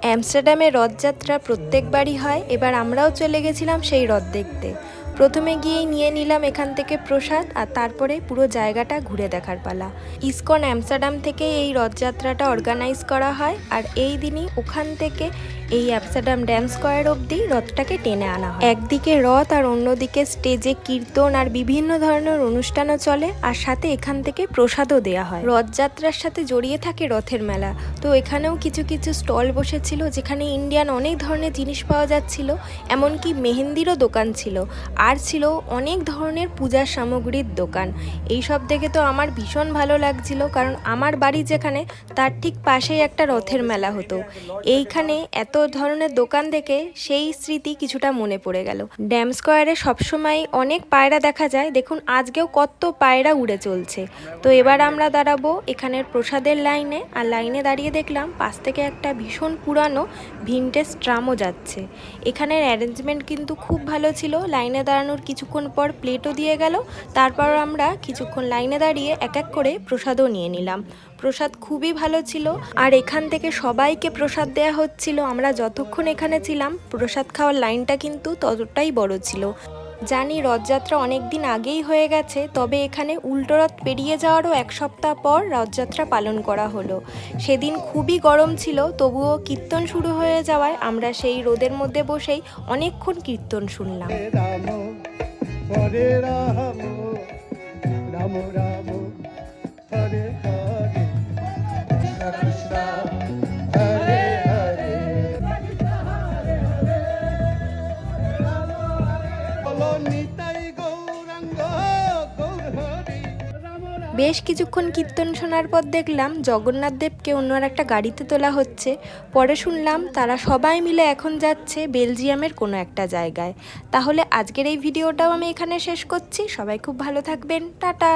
অ্যামস্টারডামে রথযাত্রা প্রত্যেকবারই হয়। এবার আমরাও চলে গেছিলাম সেই রথ দেখতে। প্রথমে গিয়েই নিয়ে নিলাম এখান থেকে প্রসাদ, আর তারপরে পুরো জায়গাটা ঘুরে দেখার পালা। ইসকন অ্যামস্টারডাম থেকে এই রথযাত্রাটা অর্গানাইজ করা হয়, আর এই দিনই ওখান থেকে এই অ্যামস্টারডাম ড্যাম স্কোয়ার অবধি রথটাকে টেনে আনা হয়। একদিকে রথ আর অন্যদিকে স্টেজে কীর্তন আর বিভিন্ন ধরনের অনুষ্ঠানও চলে, আর সাথে এখান থেকে প্রসাদও দেয়া হয়। রথযাত্রার সাথে জড়িয়ে থাকে রথের মেলা, তো এখানেও কিছু কিছু স্টল বসেছিল যেখানে ইন্ডিয়ান অনেক ধরনের জিনিস পাওয়া যাচ্ছিল, এমনকি মেহেন্দিরও দোকান ছিল, আর ছিল অনেক ধরনের পূজার সামগ্রীর দোকান। এই সব দেখে তো আমার ভীষণ ভালো লাগছিল, কারণ আমার বাড়ি যেখানে তার ঠিক পাশেই একটা রথের মেলা হতো। এইখানে এত ধরনের দোকান দেখে সেই স্মৃতি কিছুটা মনে পড়ে গেল। ড্যাম স্কোয়ারে সবসময় অনেক পায়রা দেখা যায়, দেখুন আজকেও কত পায়রা উড়ে চলছে। তো এবার আমরা দাঁড়াবো এখানের প্রসাদের লাইনে, আর লাইনে দাঁড়িয়ে দেখলাম পাশ থেকে একটা ভীষণ পুরানো ভিনটেজ ট্রামও যাচ্ছে। এখানের অ্যারেঞ্জমেন্ট কিন্তু খুব ভালো ছিল। লাইনে দাঁড়ানোর কিছুক্ষণ পর প্লেটও দিয়ে গেল, তারপর আমরা কিছুক্ষণ লাইনে দাঁড়িয়ে এক এক করে প্রসাদও নিয়ে নিলাম। প্রসাদ খুবই ভালো ছিল, আর এখান থেকে সবাইকে প্রসাদ দেয়া হচ্ছিল। আমরা যতক্ষণ এখানে ছিলাম প্রসাদ খাওয়ার লাইনটা কিন্তু ততটাই বড় ছিল। জানি রথযাত্রা অনেক দিন আগেই হয়ে গেছে, তবে এখানে উল্টো রথ পেরিয়ে যাওয়ারও এক সপ্তাহ পর রথযাত্রা পালন করা হলো। সেদিন খুবই গরম ছিল, তবুও কীর্তন শুরু হয়ে যাওয়ায় আমরা সেই রোদের মধ্যে বসেই অনেকক্ষণ কীর্তন শুনলাম। হরে রাম রাম রাম হরে হরে কৃষ্ণ কৃষ্ণ হরে হরে বলো নিতাই গৌরাঙ্গ গৌর হরি। বেশ কিছুক্ষণ কীর্তন শোনার পর দেখলাম জগন্নাথ দেবকে অন্য একটা গাড়িতে তোলা হচ্ছে। পরে শুনলাম তারা সবাই মিলে এখন যাচ্ছে বেলজিয়ামের কোনো একটা জায়গায়। তাহলে আজকের এই ভিডিওটাও আমি এখানে শেষ করছি। সবাই খুব ভালো থাকবেন, টাটা।